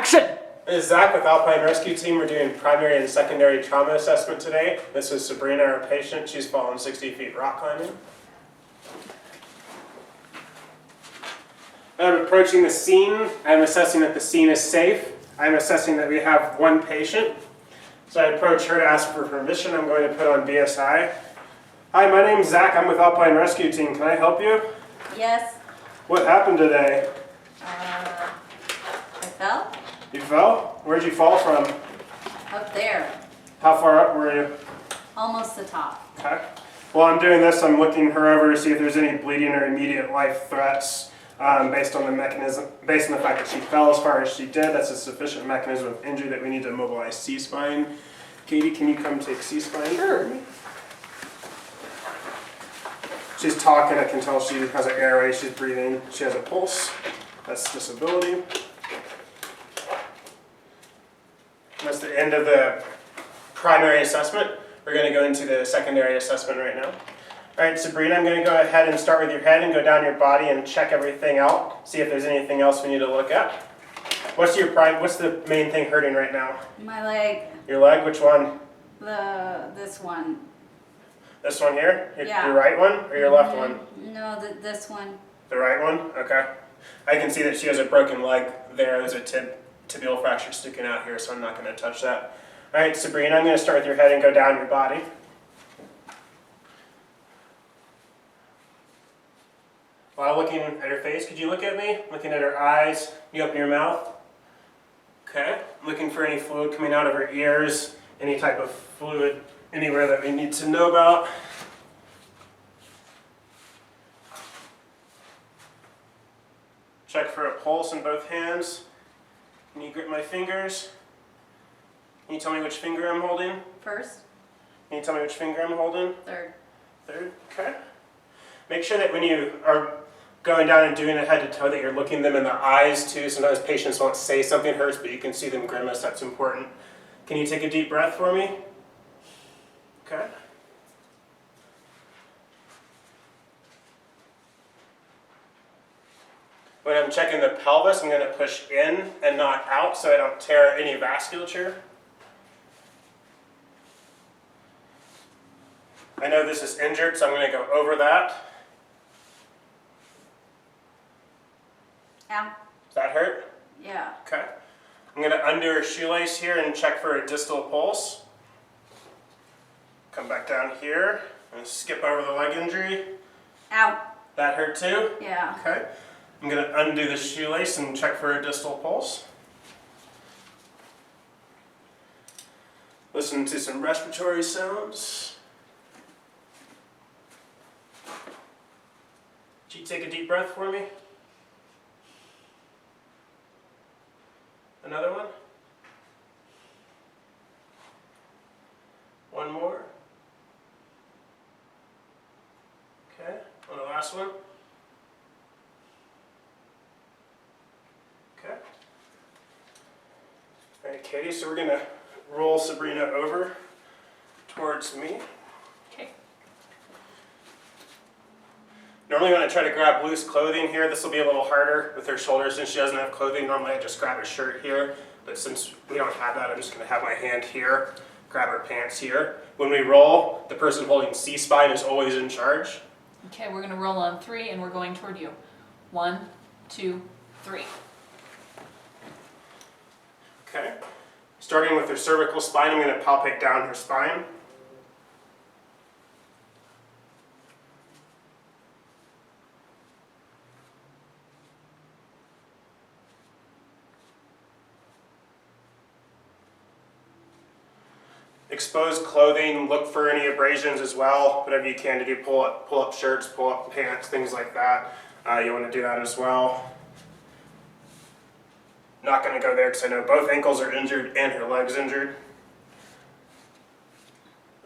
Action! This is Zach with Alpine Rescue Team. We're doing primary and secondary trauma assessment today. This is Sabrina, our patient. She's fallen 60 feet rock climbing. I'm approaching the scene. I'm assessing that the scene is safe. I'm assessing that we have one patient. So I approach her to ask for permission. I'm going to put on BSI. Hi, my name's Zach. I'm with Alpine Rescue Team. Can I help you? Yes. What happened today? I fell You fell? Where'd you fall from? up there, How far up were you? almost the top. Okay. While I'm doing this, I'm looking her over to see if there's any bleeding or immediate life threats based on the mechanism, based on the fact that she fell as far as she did. That's a sufficient mechanism of injury that we need to mobilize C-spine. Katie, can you come take C-spine? Sure. She's talking. I can tell she has an airway. She's breathing. She has a pulse. That's disability. That's the end of the primary assessment. We're going to go into the secondary assessment right now. All right, Sabrina, I'm going to go ahead and start with your head and go down your body and check everything out, see if there's anything else we need to look at. What's the main thing hurting right now? My leg, Your leg? Which one? this one. This one here? Yeah. Your right one or your left one? No, this one. The right one? Okay. I can see that she has a broken leg there. There's a tibial fracture sticking out here, so I'm not going to touch that. All right, Sabrina, I'm going to start with your head and go down your body. While looking at her face, could you look at me? Looking at her eyes, you open your mouth. Okay. Looking for any fluid coming out of her ears, any type of fluid anywhere that we need to know about. Check for a pulse in both hands. Can you grip my fingers? Can you tell me which finger I'm holding? First, Can you tell me which finger I'm holding? third. Third, okay. Make sure that when you are going down and doing it head to toe that you're looking them in the eyes too. Sometimes patients won't say something hurts, but you can see them grimace. That's important. Can you take a deep breath for me? Okay. When I'm checking the pelvis, I'm going to push in and not out so I don't tear any vasculature. I know this is injured, so I'm going to go over that. Ow. Does that hurt? Yeah. Okay. I'm going to undo her shoelace here and check for a distal pulse. Come back down here and skip over the leg injury. Ow. That hurt too? Yeah. Okay. I'm going to undo the shoelace and check for a distal pulse. Listen to some respiratory sounds. Could you take a deep breath for me? Another one? One more? Okay, on the last one. Okay. All right, Katie, so we're going to roll Sabrina over towards me. Okay. Normally when I try to grab loose clothing here, this will be a little harder with her shoulders since she doesn't have clothing. Normally I just grab a shirt here, but since we don't have that, I'm just going to have my hand here, grab her pants here. When we roll, the person holding C-spine is always in charge. Okay, we're going to roll on 3 and we're going toward you. 1, 2, 3. Okay. Starting with her cervical spine, I'm going to palpate down her spine. Exposed clothing, look for any abrasions as well. Whatever you can to do, pull up shirts, pull up pants, things like that. You want to do that as well. Not going to go there because I know both ankles are injured and her leg's injured.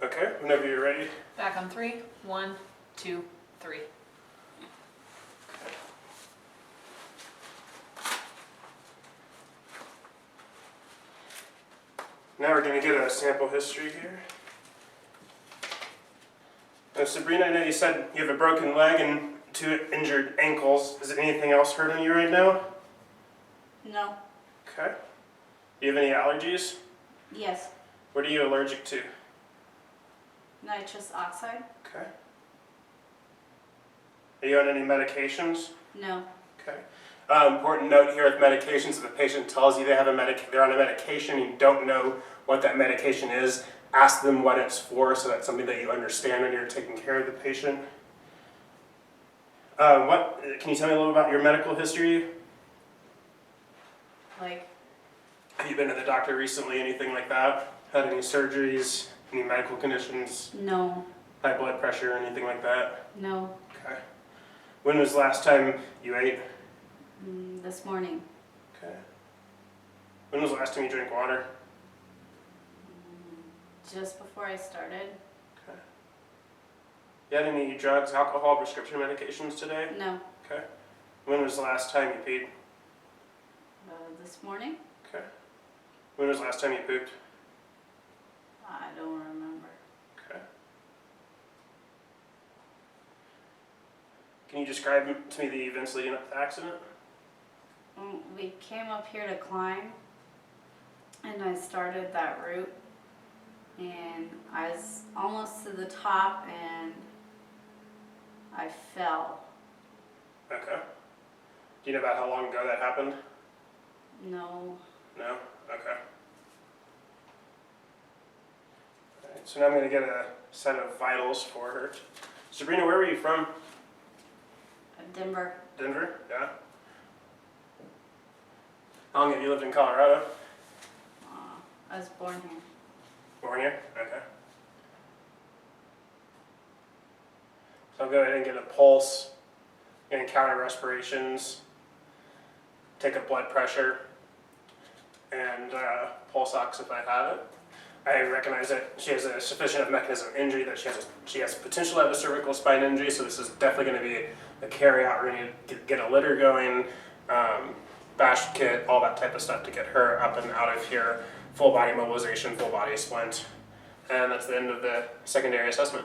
Okay, whenever you're ready. Back on 3. 1, 2, 3. Now we're going to get a sample history here. Now, Sabrina, I know you said you have a broken leg and 2 injured ankles. Is there anything else hurting you right now? No. Okay. Do you have any allergies? Yes. What are you allergic to? Nitrous oxide? Okay. Are you on any medications? No. Okay. Important note here with medications: if the patient tells you they have they're on a medication and you don't know what that medication is, ask them what it's for, so that's something that you understand when you're taking care of the patient. Can you tell me a little about your medical history? Like, Have you been to the doctor recently? Anything like that? Had any surgeries? Any medical conditions? no. High blood pressure? Anything like that? No. Okay. When was the last time you ate? This morning. Okay. When was the last time you drank water? Just before I started. Okay. You had any drugs, alcohol, prescription medications today? No. Okay. When was the last time you peed? This morning? Okay. When was the last time you pooped? I don't remember. Okay. Can you describe to me the events leading up to the accident? We came up here to climb, and I started that route, and I was almost to the top, and I fell. Okay. Do you know about how long ago that happened? No. No? Okay. Alright, so now I'm going to get a set of vitals for her. Sabrina, where were you from? Denver. Denver? Yeah. How long have you lived in Colorado? I was born here. Born here? Okay. So I'll go ahead and get a pulse, and counter respirations, take a blood pressure, and pulse ox if I have it. I recognize that she has a sufficient mechanism of injury, that she has potential to have a cervical spine injury, so this is definitely going to be a carry out. We're going to get a litter going, bash kit, all that type of stuff to get her up and out of here. Full body mobilization, full body splint. And that's the end of the secondary assessment.